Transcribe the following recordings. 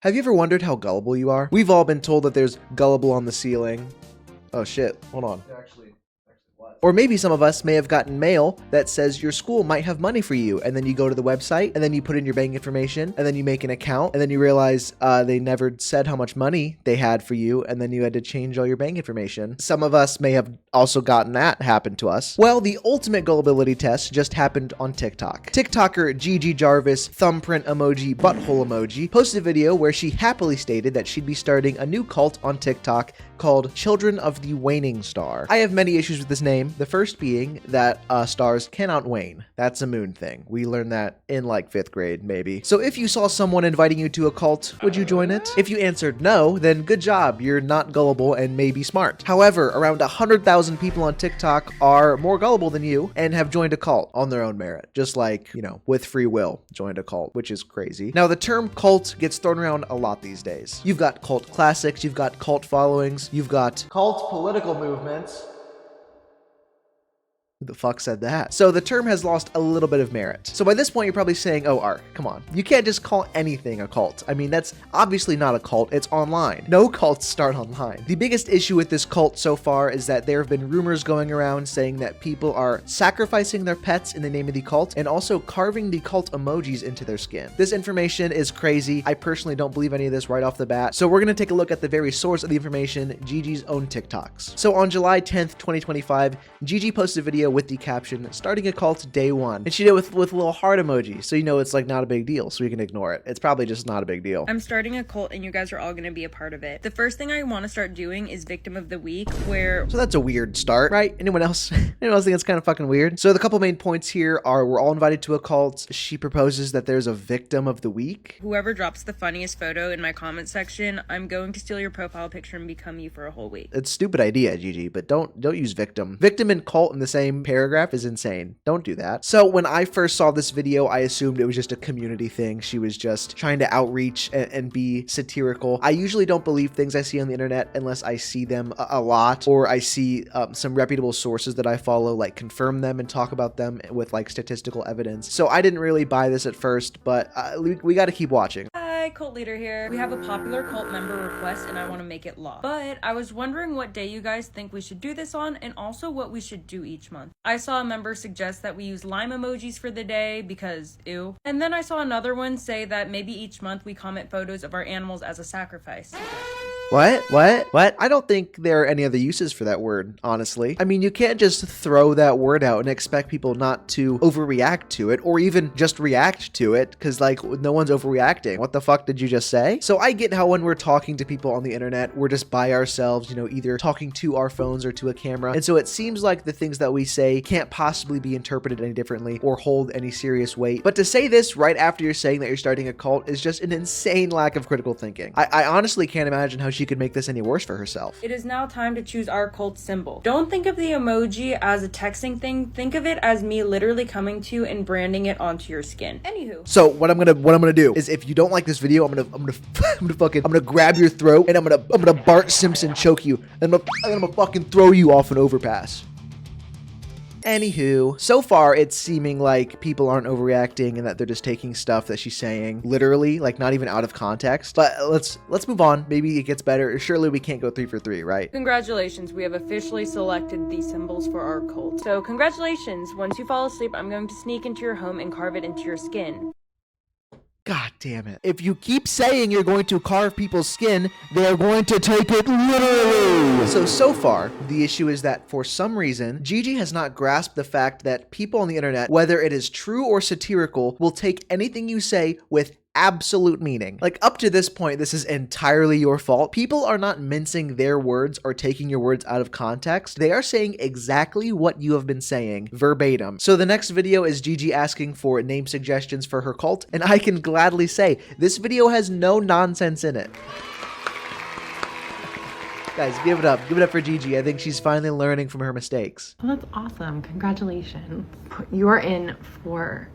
Have you ever wondered how gullible you are? We've all been told that there's gullible on the ceiling. Oh shit, hold on. Or maybe some of us may have gotten mail that says your school might have money for you, and then you go to the website, and then you put in your bank information, and then you make an account, and then you realize they never said how much money they had for you, and then you had to change all your bank information. Some of us may have also gotten that happen to us. Well, the ultimate gullibility test just happened on TikTok. TikToker Gigi Jarvis, thumbprint emoji, butthole emoji, posted a video where she happily stated that she'd be starting a new cult on TikTok called Children of the Waning Star. I have many issues with this name, the first being that stars cannot wane. That's a moon thing. We learned that in like 5th grade, maybe. So if you saw someone inviting you to a cult, would you join it? If you answered no, then good job, you're not gullible and maybe smart. However, around 100,000 people on TikTok are more gullible than you and have joined a cult on their own merit. Just like, you know, with free will, joined a cult, which is crazy. Now, the term cult gets thrown around a lot these days. You've got cult classics, you've got cult followings, you've got cult political movements. Who the fuck said that? So the term has lost a little bit of merit. So by this point, you're probably saying, oh, Aarc, come on. You can't just call anything a cult. I mean, that's obviously not a cult. It's online. No cults start online. The biggest issue with this cult so far is that there have been rumors going around saying that people are sacrificing their pets in the name of the cult and also carving the cult emojis into their skin. This information is crazy. I personally don't believe any of this right off the bat. So we're going to take a look at the very source of the information, Gigi's own TikToks. So on July 10th, 2025, Gigi posted a video with the caption, starting a cult day one. And she did it with a little heart emoji. So you know it's like not a big deal. So we can ignore it. It's probably just not a big deal. I'm starting a cult and you guys are all going to be a part of it. The first thing I want to start doing is Victim of the Week, where... So that's a weird start, right? Anyone else? Anyone else think it's kind of fucking weird? So the couple main points here are we're all invited to a cult. She proposes that there's a Victim of the Week. Whoever drops the funniest photo in my comment section, I'm going to steal your profile picture and become you for a whole week. It's a stupid idea, Gigi, but don't use victim. Victim and cult in the same paragraph is insane. Don't do that. So when I first saw this video, I assumed it was just a community thing. She was just trying to outreach and be satirical. I usually don't believe things I see on the internet unless I see them a lot, or I see some reputable sources that I follow like confirm them and talk about them with like statistical evidence. So I didn't really buy this at first, but we got to keep watching. Hi, cult leader here. We have a popular cult member request and I want to make it law. But I was wondering what day you guys think we should do this on and also what we should do each month. I saw a member suggest that we use lime emojis for the day because ew. And then I saw another one say that maybe each month we comment photos of our animals as a sacrifice. What? I don't think there are any other uses for that word, honestly. I mean, you can't just throw that word out and expect people not to overreact to it or even just react to it because, like, no one's overreacting. What the fuck did you just say? So I get how when we're talking to people on the internet, we're just by ourselves, you know, either talking to our phones or to a camera. And so it seems like the things that we say can't possibly be interpreted any differently or hold any serious weight. But to say this right after you're saying that you're starting a cult is just an insane lack of critical thinking. I honestly can't imagine how she could make this any worse for herself. It is now time to choose our cult symbol. Don't think of the emoji as a texting thing. Think of it as me literally coming to you and branding it onto your skin. Anywho. So what I'm gonna do is if you don't like this video, I'm gonna grab your throat and I'm gonna Bart Simpson choke you and I'm gonna fucking throw you off an overpass. Anywho, so far it's seeming like people aren't overreacting and that they're just taking stuff that she's saying literally, like not even out of context. But let's move on. Maybe it gets better. Surely we can't go 3 for 3, right? Congratulations, we have officially selected these symbols for our cult. So congratulations, once you fall asleep, I'm going to sneak into your home and carve it into your skin. God damn it. If you keep saying you're going to carve people's skin, they're going to take it literally. So far, the issue is that for some reason, Gigi has not grasped the fact that people on the internet, whether it is true or satirical, will take anything you say with absolute meaning. Like up to this point, this is entirely your fault. People are not mincing their words or taking your words out of context. They are saying exactly what you have been saying verbatim. So the next video is Gigi asking for name suggestions for her cult, and I can gladly say this video has no nonsense in it. Guys, give it up. Give it up for Gigi. I think she's finally learning from her mistakes. Well, that's awesome. Congratulations. You are in for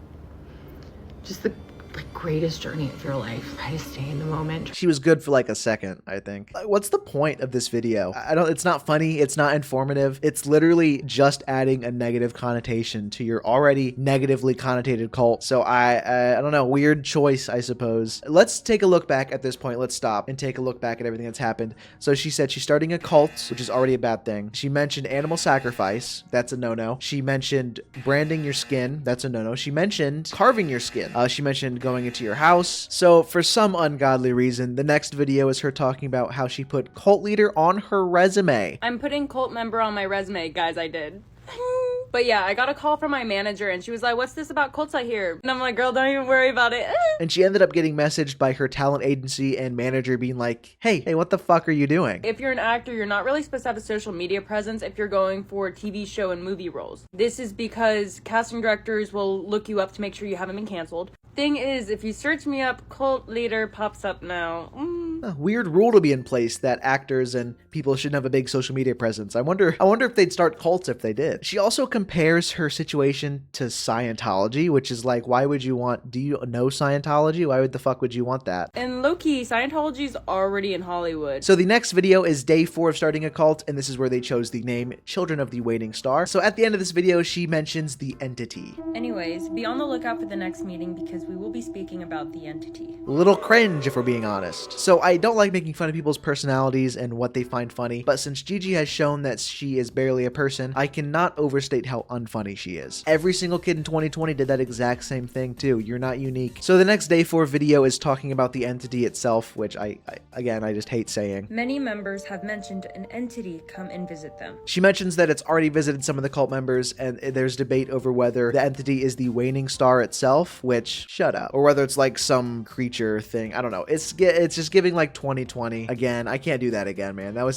just the like greatest journey of your life. Try to stay in the moment. She was good for like a second, I think. What's the point of this video? It's not funny. It's not informative. It's literally just adding a negative connotation to your already negatively connotated cult. So I don't know, weird choice, I suppose. Let's take a look back at this point. Let's stop and take a look back at everything that's happened. So she said she's starting a cult, which is already a bad thing. She mentioned animal sacrifice. That's a no-no. She mentioned branding your skin. That's a no-no. She mentioned carving your skin. She mentioned going into your house. So for some ungodly reason, the next video is her talking about how she put cult leader on her resume. I'm putting cult member on my resume, guys, I did. But yeah, I got a call from my manager and she was like, what's this about cults I hear? And I'm like, girl, don't even worry about it. And she ended up getting messaged by her talent agency and manager being like, hey, what the fuck are you doing? If you're an actor, you're not really supposed to have a social media presence if you're going for TV show and movie roles. This is because casting directors will look you up to make sure you haven't been canceled. Thing is, if you search me up, cult leader pops up now. A weird rule to be in place that actors and people shouldn't have a big social media presence. I wonder if they'd start cults if they did. She also compares her situation to Scientology, which is like, why would you want, do you know Scientology? Why the fuck would you want that? And low-key, Scientology's already in Hollywood. So the next video is day 4 of starting a cult, and this is where they chose the name Children of the Waiting Star. So at the end of this video, she mentions the entity. Anyways, be on the lookout for the next meeting because we will be speaking about the entity. A little cringe if we're being honest. So I don't like making fun of people's personalities and what they find funny, but since Gigi has shown that she is barely a person, I cannot overstate how unfunny she is. Every single kid in 2020 did that exact same thing too. You're not unique. So the next day 4 video is talking about the entity itself, which I just hate saying. Many members have mentioned an entity come and visit them. She mentions that it's already visited some of the cult members, and there's debate over whether the entity is the waning star itself, which, shut up, or whether it's like some creature thing. I don't know. It's just giving like 2020 again. I can't do that again, man. That was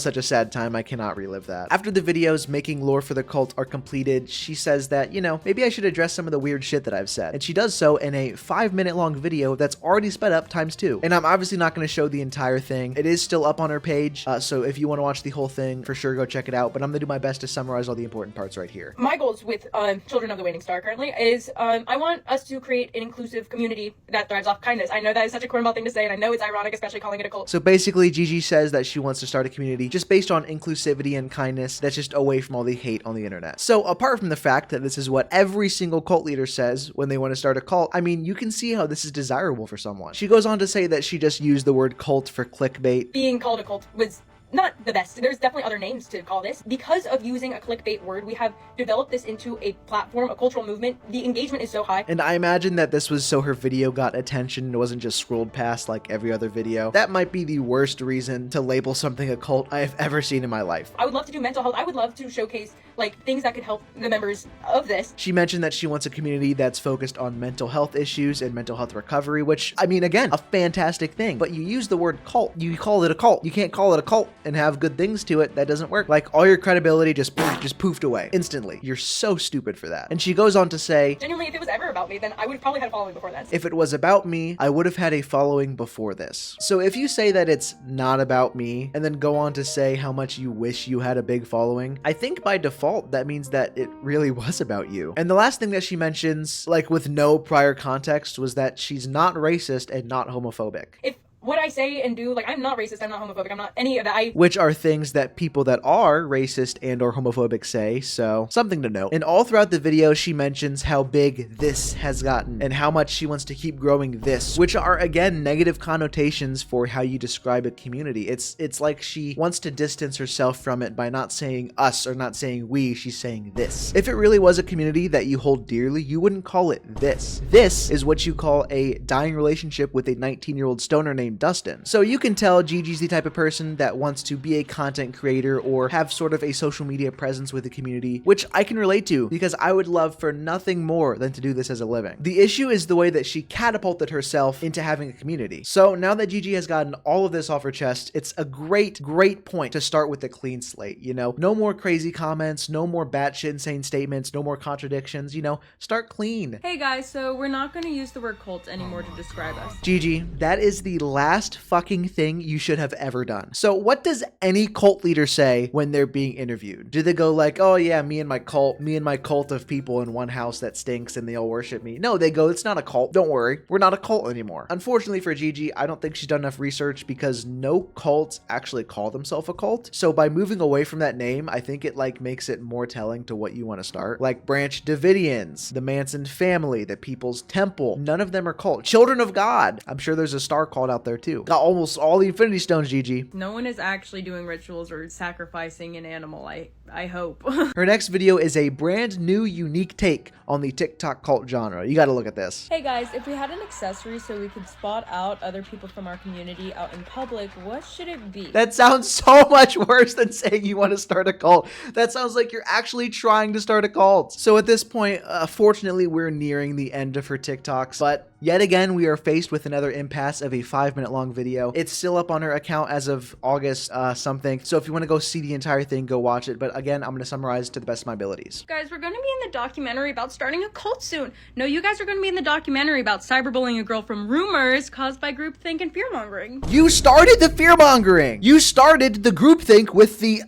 such a sad time. I cannot relive that. After the videos making lore for the cult are completed, she says that, you know, maybe I should address some of the weird shit that I've said. And she does so in a 5-minute long video that's already sped up ×2. And I'm obviously not going to show the entire thing. It is still up on her page. So if you want to watch the whole thing, for sure, go check it out. But I'm going to do my best to summarize all the important parts right here. My goals with Children of the Waiting Star currently is I want us to create an inclusive community that thrives off kindness. I know that is such a cornball thing to say, and I know it's ironic, especially calling it a cult. So basically, Gigi says that she wants to start a community just based on inclusivity and kindness that's just away from all the hate on the internet. So apart from the fact that this is what every single cult leader says when they want to start a cult, I mean, you can see how this is desirable for someone. She goes on to say that she just used the word cult for clickbait. Being called a cult was not the best. There's definitely other names to call this. Because of using a clickbait word, we have developed this into a platform, a cultural movement. The engagement is so high. And I imagine that this was so her video got attention. It wasn't just scrolled past like every other video. That might be the worst reason to label something a cult I have ever seen in my life. I would love to do mental health. I would love to showcase like things that could help the members of this. She mentioned that she wants a community that's focused on mental health issues and mental health recovery, which, I mean, again, a fantastic thing. But you use the word cult. You call it a cult. You can't call it a cult and have good things to it. That doesn't work. Like, all your credibility just poofed away instantly. You're so stupid for that. And she goes on to say, genuinely, if it was ever about me, then I would have probably had a following before that. If it was about me, I would have had a following before this. So if you say that it's not about me and then go on to say how much you wish you had a big following, I think by default that means that it really was about you. And the last thing that she mentions, like with no prior context, was that she's not racist and not homophobic. If what I say and do, like, I'm not racist, I'm not homophobic, I'm not any of that. Which are things that people that are racist and or homophobic say, so something to note. And all throughout the video, she mentions how big this has gotten and how much she wants to keep growing this, which are, again, negative connotations for how you describe a community. It's like she wants to distance herself from it by not saying us or not saying we, she's saying this. If it really was a community that you hold dearly, you wouldn't call it this. This is what you call a dying relationship with a 19-year-old stoner named Dustin. So you can tell Gigi's the type of person that wants to be a content creator or have sort of a social media presence with the community, which I can relate to because I would love for nothing more than to do this as a living. The issue is the way that she catapulted herself into having a community. So now that Gigi has gotten all of this off her chest, it's a great point to start with a clean slate, you know? No more crazy comments, no more batshit insane statements, no more contradictions, you know? Start clean. Hey guys, so we're not going to use the word cult anymore to describe us. Gigi, that is the last fucking thing you should have ever done. So what does any cult leader say when they're being interviewed? Do they go like, oh yeah, me and my cult of people in one house that stinks and they all worship me? No, they go, it's not a cult. Don't worry. We're not a cult anymore. Unfortunately for Gigi, I don't think she's done enough research because no cults actually call themselves a cult. So by moving away from that name, I think it like makes it more telling to what you want to start. Like Branch Davidians, the Manson family, the People's Temple. None of them are cult. Children of God. I'm sure there's a star cult out there too. Got almost all the Infinity Stones, Gigi. No one is actually doing rituals or sacrificing an animal, I hope. Her next video is a brand new, unique take on the TikTok cult genre. You gotta look at this. Hey guys, if we had an accessory so we could spot out other people from our community out in public, what should it be? That sounds so much worse than saying you want to start a cult. That sounds like you're actually trying to start a cult. So at this point, fortunately, we're nearing the end of her TikToks, but yet again, we are faced with another impasse of a 5-minute long video. It's still up on her account as of August something. So if you want to go see the entire thing, go watch it. But again, I'm going to summarize to the best of my abilities. Guys, we're going to be in the documentary about starting a cult soon. No, you guys are going to be in the documentary about cyberbullying a girl from rumors caused by groupthink and fearmongering. You started the fearmongering. You started the groupthink with the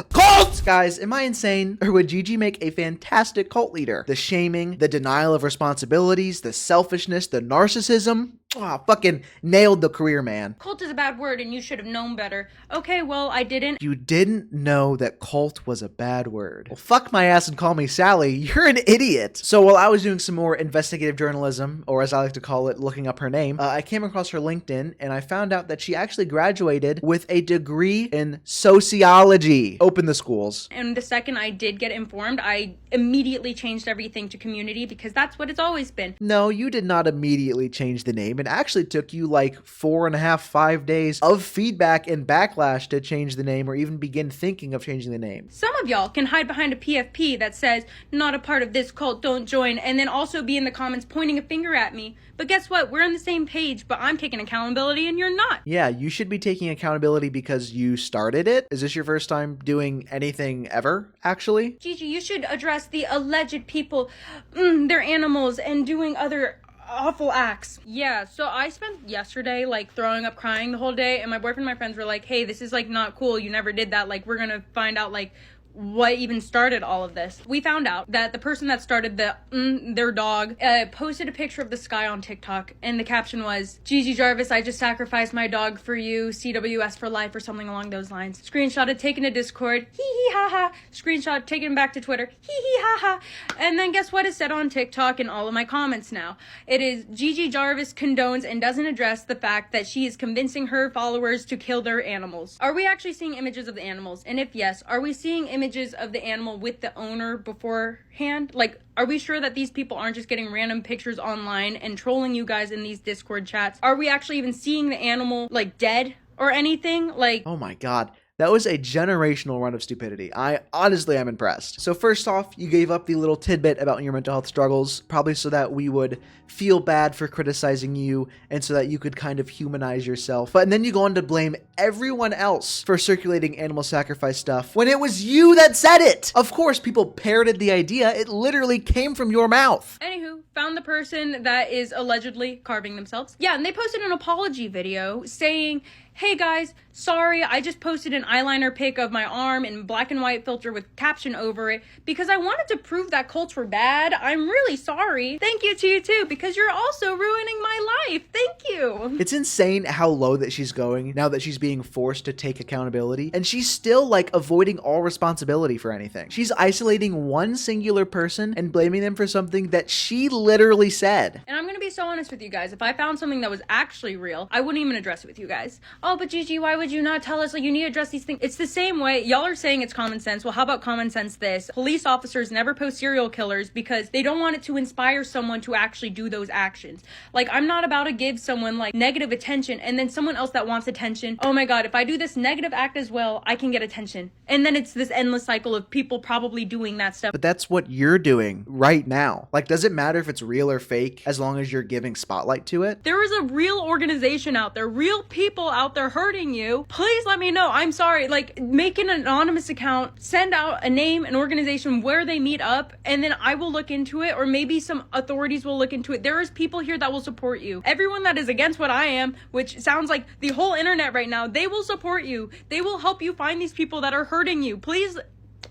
cult. Guys, am I insane? Or would Gigi make a fantastic cult leader? The shaming, the denial of responsibilities, the selfishness, the narcissism. Oh, fucking nailed the career, man. Cult is a bad word and you should have known better. Okay, well, I didn't. You didn't know that cult was a bad word. Well, fuck my ass and call me Sally. You're an idiot. So while I was doing some more investigative journalism, or as I like to call it, looking up her name, I came across her LinkedIn and I found out that she actually graduated with a degree in sociology. Open the schools. And the second I did get informed, I immediately changed everything to community because that's what it's always been. No, you did not immediately change the name. It actually took you like 4.5, 5 days of feedback and backlash to change the name or even begin thinking of changing the name. Some of y'all can hide behind a PFP that says, not a part of this cult, don't join, and then also be in the comments pointing a finger at me. But guess what? We're on the same page, but I'm taking accountability and you're not. Yeah, you should be taking accountability because you started it. Is this your first time doing anything ever, actually? Gigi, you should address the alleged people, their animals, and doing other awful acts. Yeah, so I spent yesterday like throwing up crying the whole day, and my boyfriend and my friends were like, hey, this is like not cool, you never did that, like we're gonna find out like what even started all of this. We found out that the person that started their dog posted a picture of the sky on TikTok, and the caption was, Gigi Jarvis, I just sacrificed my dog for you, CWS for life, or something along those lines. Screenshot it, taken to Discord, hee hee ha ha. Screenshot, taken back to Twitter, hee hee ha ha. And then guess what is said on TikTok in all of my comments now? It is, Gigi Jarvis condones and doesn't address the fact that she is convincing her followers to kill their animals. Are we actually seeing images of the animals? And if yes, are we seeing images of the animal with the owner beforehand? Like, are we sure that these people aren't just getting random pictures online and trolling you guys in these Discord chats? Are we actually even seeing the animal like dead or anything? Like, oh my god. That was a generational run of stupidity. I honestly am impressed. So first off, you gave up the little tidbit about your mental health struggles, probably so that we would feel bad for criticizing you and so that you could kind of humanize yourself. But then you go on to blame everyone else for circulating animal sacrifice stuff when it was you that said it. Of course, people parroted the idea. It literally came from your mouth. Anywho, found the person that is allegedly carving themselves. Yeah, and they posted an apology video saying, hey guys, sorry, I just posted an eyeliner pic of my arm in black and white filter with caption over it because I wanted to prove that cults were bad. I'm really sorry. Thank you to you too, because you're also ruining my life. Thank you. It's insane how low that she's going now that she's being forced to take accountability, and she's still like avoiding all responsibility for anything. She's isolating one singular person and blaming them for something that she literally said. And I'm gonna be so honest with you guys, if I found something that was actually real, I wouldn't even address it with you guys. Oh, but Gigi, why would you not tell us? Like, you need to address these things. It's the same way. Y'all are saying it's common sense. Well, how about common sense this? Police officers never post serial killers because they don't want it to inspire someone to actually do those actions. Like, I'm not about to give someone, like, negative attention and then someone else that wants attention. Oh my god, if I do this negative act as well, I can get attention. And then it's this endless cycle of people probably doing that stuff. But that's what you're doing right now. Like, does it matter if it's real or fake as long as you're you're giving spotlight to it. There is a real organization out there, real people out there hurting you. Please let me know. I'm sorry. Like, make an anonymous account, send out a name, an organization where they meet up, and then I will look into it, or maybe some authorities will look into it. There is people here that will support you. Everyone that is against what I am, which sounds like the whole internet right now, they will support you. They will help you find these people that are hurting you. Please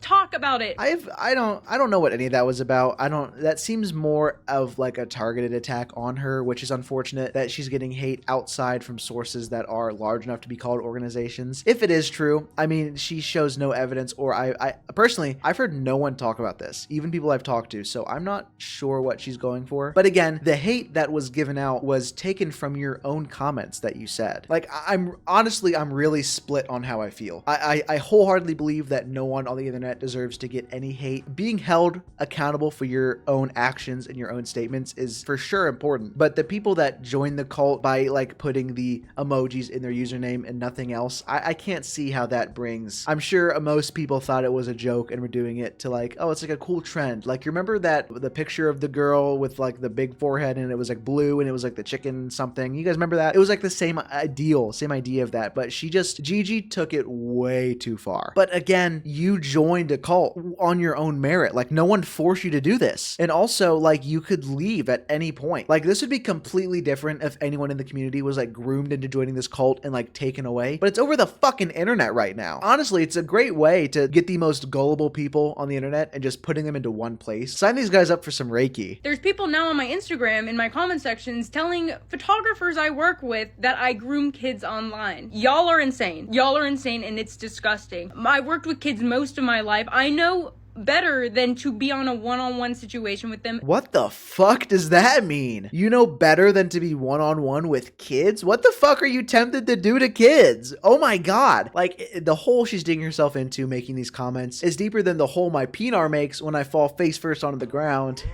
talk about it. I don't know what any of that was about. That seems more of like a targeted attack on her, which is unfortunate that she's getting hate outside from sources that are large enough to be called organizations. If it is true, I mean, she shows no evidence, or I personally, I've heard no one talk about this, even people I've talked to, so I'm not sure what she's going for. But again, the hate that was given out was taken from your own comments that you said. Like, I'm really split on how I feel. I wholeheartedly believe that no one on the internet deserves to get any hate. Being held accountable for your own actions and your own statements is for sure important, but the people that join the cult by like putting the emojis in their username and nothing else, I can't see how that brings. I'm sure most people thought it was a joke and were doing it to like, oh, it's like a cool trend. Like, you remember that the picture of the girl with like the big forehead and it was like blue and it was like the chicken something? You guys remember that? It was like the same idea of that, but Gigi took it way too far. But again, you joined a cult on your own merit. Like, no one forced you to do this. And also, like, you could leave at any point. Like, this would be completely different if anyone in the community was like groomed into joining this cult and like taken away. But it's over the fucking internet right now. Honestly, it's a great way to get the most gullible people on the internet and just putting them into one place. Sign these guys up for some Reiki. There's people now on my Instagram in my comment sections telling photographers I work with that I groom kids online. Y'all are insane. Y'all are insane, and it's disgusting. I worked with kids most of my life. I know better than to be on a one-on-one situation with them. What the fuck does that mean? You know better than to be one-on-one with kids? What the fuck are you tempted to do to kids? Oh my god. Like, the hole she's digging herself into making these comments is deeper than the hole my penar makes when I fall face first onto the ground.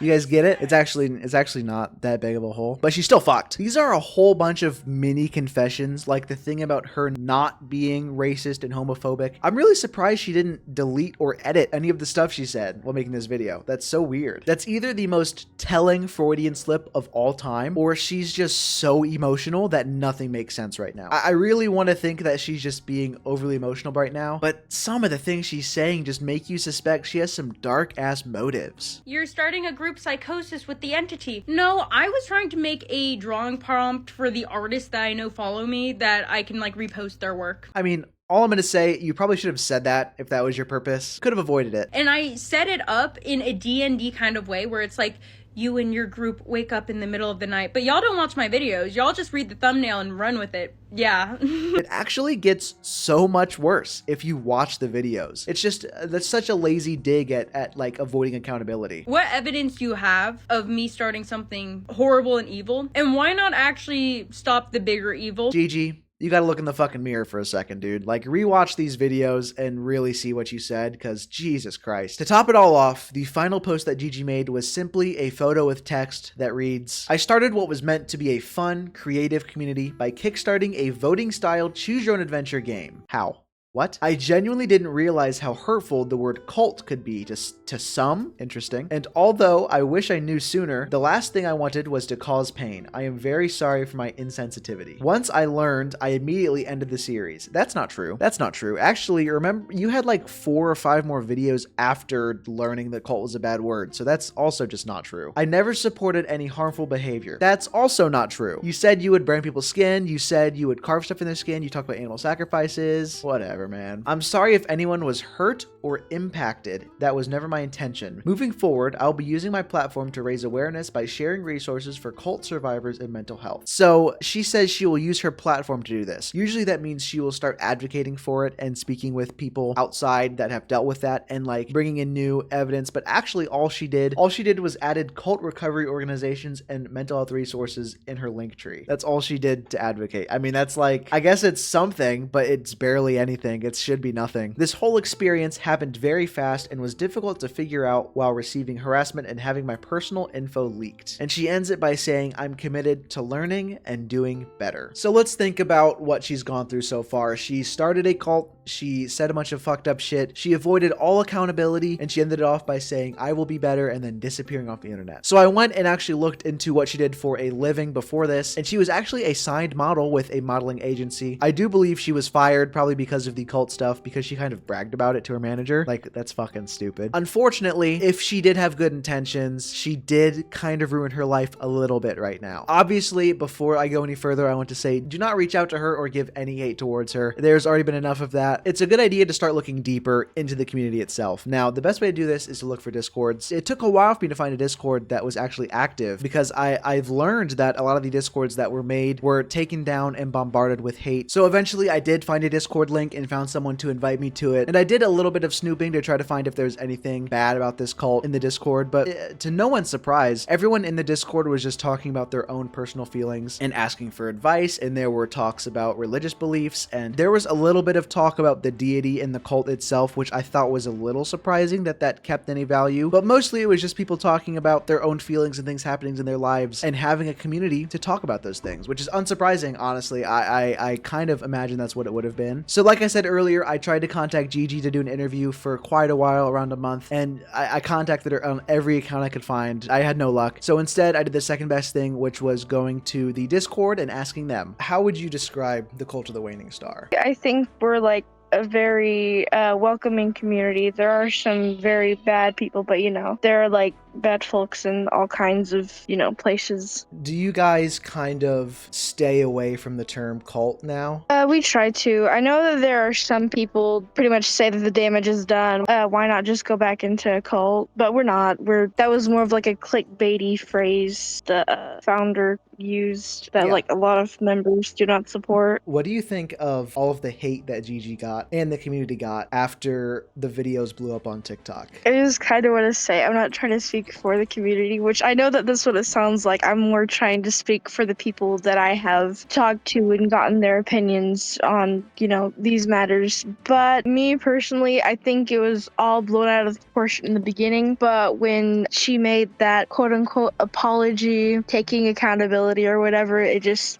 You guys get it? It's actually not that big of a hole, but she's still fucked. These are a whole bunch of mini confessions, like the thing about her not being racist and homophobic. I'm really surprised she didn't delete or edit any of the stuff she said while making this video. That's so weird. That's either the most telling Freudian slip of all time, or she's just so emotional that nothing makes sense right now. I really want to think that she's just being overly emotional right now, but some of the things she's saying just make you suspect she has some dark ass motives. You're starting a group psychosis with the entity. No, I was trying to make a drawing prompt for the artists that I know follow me that I can like repost their work. I mean, all I'm going to say, you probably should have said that if that was your purpose. Could have avoided it. And I set it up in a D&D kind of way where it's like, you and your group wake up in the middle of the night, but y'all don't watch my videos. Y'all just read the thumbnail and run with it. Yeah. It actually gets so much worse if you watch the videos. It's just, that's such a lazy dig at like avoiding accountability. What evidence do you have of me starting something horrible and evil? And why not actually stop the bigger evil? Gigi, you gotta look in the fucking mirror for a second, dude. Like, rewatch these videos and really see what you said, because Jesus Christ. To top it all off, the final post that Gigi made was simply a photo with text that reads, I started what was meant to be a fun, creative community by kickstarting a voting-style choose-your-own-adventure game. How? What? I genuinely didn't realize how hurtful the word cult could be to some. Interesting. And although I wish I knew sooner, the last thing I wanted was to cause pain. I am very sorry for my insensitivity. Once I learned, I immediately ended the series. That's not true. That's not true. Actually, remember, you had like 4 or 5 more videos after learning that cult was a bad word, so that's also just not true. I never supported any harmful behavior. That's also not true. You said you would burn people's skin. You said you would carve stuff in their skin. You talked about animal sacrifices. Whatever, man. I'm sorry if anyone was hurt or impacted. That was never my intention. Moving forward, I'll be using my platform to raise awareness by sharing resources for cult survivors and mental health. So she says she will use her platform to do this. Usually that means she will start advocating for it and speaking with people outside that have dealt with that and like bringing in new evidence. But actually all she did was added cult recovery organizations and mental health resources in her link tree. That's all she did to advocate. I mean, that's like, I guess it's something, but it's barely anything anything. It should be nothing. This whole experience happened very fast and was difficult to figure out while receiving harassment and having my personal info leaked. And she ends it by saying, I'm committed to learning and doing better. So let's think about what she's gone through so far. She started a cult, she said a bunch of fucked up shit, she avoided all accountability, and she ended it off by saying, I will be better, and then disappearing off the internet. So I went and actually looked into what she did for a living before this, and she was actually a signed model with a modeling agency. I do believe she was fired, probably because of the cult stuff, because she kind of bragged about it to her manager. Like, that's fucking stupid. Unfortunately, if she did have good intentions, she did kind of ruin her life a little bit right now. Obviously, before I go any further, I want to say, do not reach out to her or give any hate towards her. There's already been enough of that. It's a good idea to start looking deeper into the community itself. Now, the best way to do this is to look for Discords. It took a while for me to find a Discord that was actually active, because I've learned that a lot of the Discords that were made were taken down and bombarded with hate. So eventually I did find a Discord link and found someone to invite me to it. And I did a little bit of snooping to try to find if there's anything bad about this cult in the Discord, but to no one's surprise, everyone in the Discord was just talking about their own personal feelings and asking for advice, and there were talks about religious beliefs, and there was a little bit of talk about the deity in the cult itself, which I thought was a little surprising that kept any value, but mostly it was just people talking about their own feelings and things happening in their lives and having a community to talk about those things, which is unsurprising, honestly. I kind of imagine that's what it would have been. So like I said earlier, I tried to contact Gigi to do an interview for quite a while, around a month, and I contacted her on every account I could find. I had no luck. So instead, I did the second best thing, which was going to the Discord and asking them. How would you describe the Cult of the Waning Star? I think we're like a very welcoming community. There are some very bad people, but there are like bad folks in all kinds of places. Do you guys kind of stay away from the term cult now? We try to. I know that there are some people pretty much say that the damage is done. Why not just go back into a cult? But we're not. That was more of like a clickbaity phrase the founder used that like a lot of members do not support. What do you think of all of the hate that Gigi got and the community got after the videos blew up on TikTok? I just kind of want to say, I'm not trying to speak for the community, which I know that that's what it sounds like. I'm more trying to speak for the people that I have talked to and gotten their opinions on, these matters. But me personally, I think it was all blown out of proportion in the beginning. But when she made that quote unquote apology, taking accountability or whatever,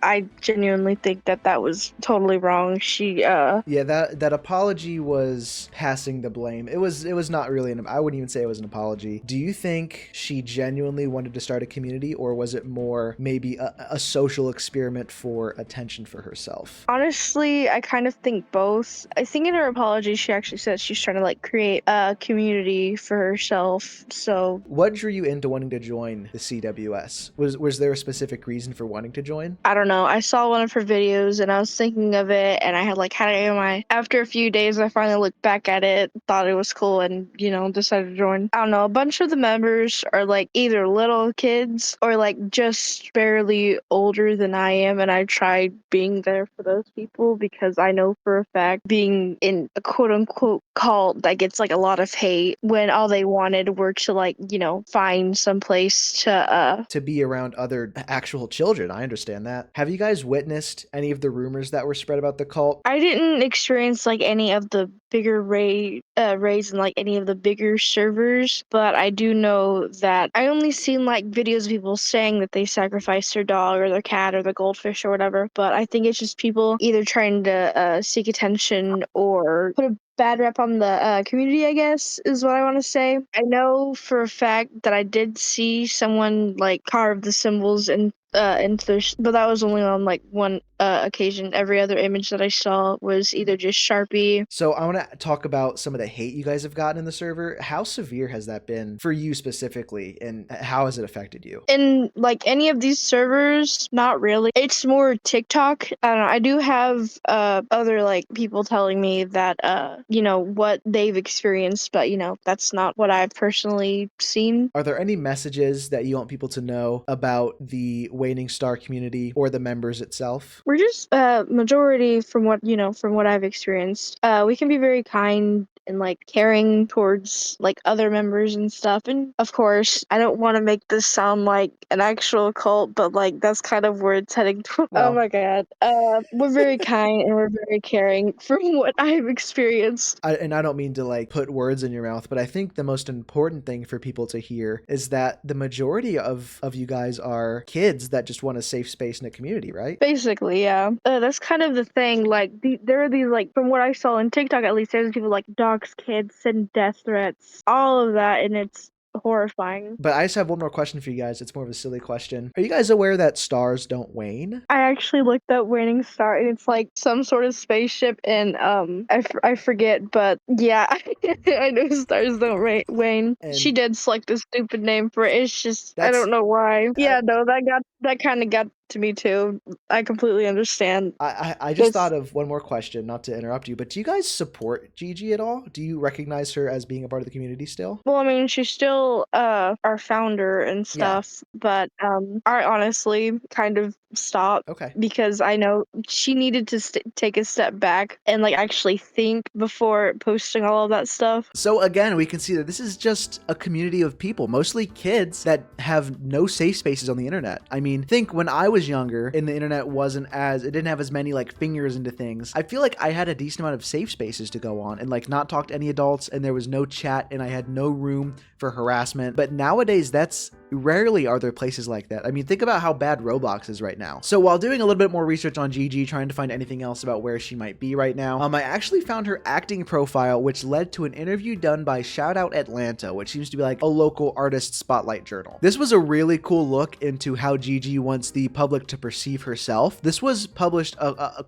I genuinely think that was totally wrong. That apology was passing the blame. It was not really I wouldn't even say it was an apology. Do you think she genuinely wanted to start a community, or was it more maybe a social experiment for attention for herself? Honestly, I kind of think both. I think in her apology she actually says she's trying to like create a community for herself. So what drew you into wanting to join the CWS? Was there a specific reason for wanting to join? I don't know. I saw one of her videos and I was thinking of it, and I had after a few days I finally looked back at it, thought it was cool, and decided to join. I don't know, a bunch of the members are like either little kids or like just barely older than I am, and I tried being there for those people because I know for a fact being in a quote unquote cult that gets like a lot of hate when all they wanted were to find some place to be around other actual children. I understand that. Have you guys witnessed any of the rumors that were spread about the cult? I didn't experience like any of the bigger raids and like any of the bigger servers, but I do know that I only seen like videos of people saying that they sacrificed their dog or their cat or the goldfish or whatever, but I think it's just people either trying to seek attention or put a bad rep on the community, I guess, is what I want to say. I know for a fact that I did see someone like carve the symbols into their, but that was only on like one occasion. Every other image that I saw was either just Sharpie. So I want to talk about some of the hate you guys have gotten in the server. How severe has that been for you specifically, and how has it affected you? In like any of these servers, not really. It's more TikTok. I don't know. I do have other like people telling me that what they've experienced, but that's not what I've personally seen. Are there any messages that you want people to know about the Waning Star community or the members itself? We're just majority from what I've experienced. We can be very kind and like caring towards like other members and stuff. And of course, I don't want to make this sound like an actual cult, but like that's kind of where it's heading to. Oh Well. my god. We're very kind and we're very caring from what I've experienced. And I don't mean to like put words in your mouth, but I think the most important thing for people to hear is that the majority of you guys are kids that just want a safe space in a community, right? Basically, yeah. That's kind of the thing. Like, there are these, like, from what I saw on TikTok at least, there's people like dox kids, send death threats, all of that, and it's horrifying. But I just have one more question for you guys. It's more of a silly question. Are you guys aware that stars don't wane? I actually looked up waning star, and it's like some sort of spaceship, and I forget, but yeah, I know stars don't wane. And She did select a stupid name for it. It's just I That's- don't know why. Yeah, no, that kind of got to me too. I completely understand. I just This- thought of one more question, not to interrupt you, but do you guys support Gigi at all? Do you recognize her as being a part of the community still? Well, I mean, she's still our founder and stuff, but I honestly kind of stopped Okay. because I know she needed to take a step back and like actually think before posting all of that stuff. So again, we can see that this is just a community of people, mostly kids that have no safe spaces on the internet. I mean, think when I was younger and the internet it didn't have as many like fingers into things. I feel like I had a decent amount of safe spaces to go on and like not talk to any adults, and there was no chat and I had no room for harassment. But nowadays, that's rarely are there places like that. I mean, think about how bad Roblox is right now. So while doing a little bit more research on Gigi, trying to find anything else about where she might be right now, I actually found her acting profile, which led to an interview done by Shoutout Atlanta, which seems to be like a local artist spotlight journal. This was a really cool look into how Gigi wants the public to perceive herself. This was published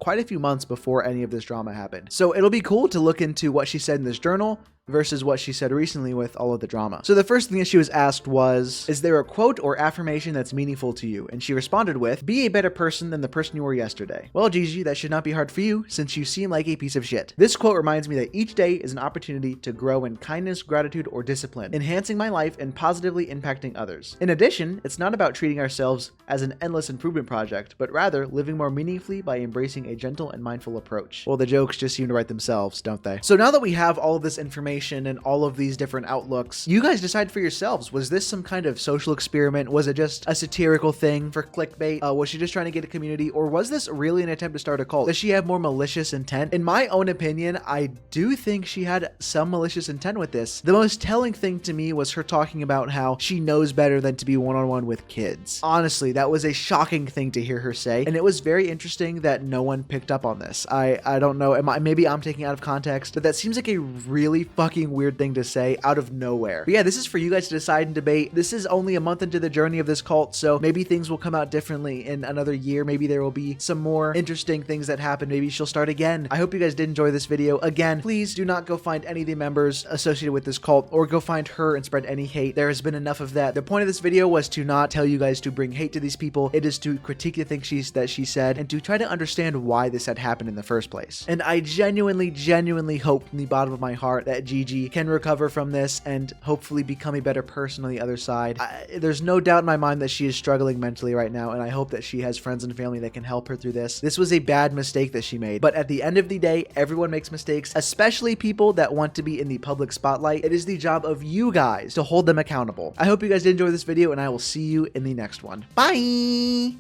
quite a few months before any of this drama happened. So it'll be cool to look into what she said in this journal versus what she said recently with all of the drama. So the first thing that she was asked was, is there a quote or affirmation that's meaningful to you? And she responded with, be a better person than the person you were yesterday. Well, Gigi, that should not be hard for you since you seem like a piece of shit. This quote reminds me that each day is an opportunity to grow in kindness, gratitude, or discipline, enhancing my life and positively impacting others. In addition, it's not about treating ourselves as an endless improvement project, but rather living more meaningfully by embracing a gentle and mindful approach. Well, the jokes just seem to write themselves, don't they? So now that we have all of this information and all of these different outlooks, you guys decide for yourselves. Was this some kind of social experiment? Was it just a satirical thing for clickbait? Was she just trying to get a community, or was this really an attempt to start a cult? Does she have more malicious intent? In my own opinion, I do think she had some malicious intent with this. The most telling thing to me was her talking about how she knows better than to be one-on-one with kids. Honestly, that was a shocking thing to hear her say, and it was very interesting that no one picked up on this. I don't know, maybe I'm taking it out of context, but that seems like a really fucking weird thing to say out of nowhere. But yeah, this is for you guys to decide and debate. This is only a month into the journey of this cult, so maybe things will come out differently in another year. Maybe there will be some more interesting things that happen. Maybe she'll start again. I hope you guys did enjoy this video. Again, please do not go find any of the members associated with this cult or go find her and spread any hate. There has been enough of that. The point of this video was to not tell you guys to bring hate to these people. It is to critique the things that she said and to try to understand why this had happened in the first place. And I genuinely hope from the bottom of my heart that Gigi can recover from this and hopefully become a better person on the other side. There's no doubt in my mind that she is struggling mentally right now, and I hope that she has friends and family that can help her through this. This was a bad mistake that she made, but at the end of the day, everyone makes mistakes, especially people that want to be in the public spotlight. It is the job of you guys to hold them accountable. I hope you guys did enjoy this video, and I will see you in the next one. Bye!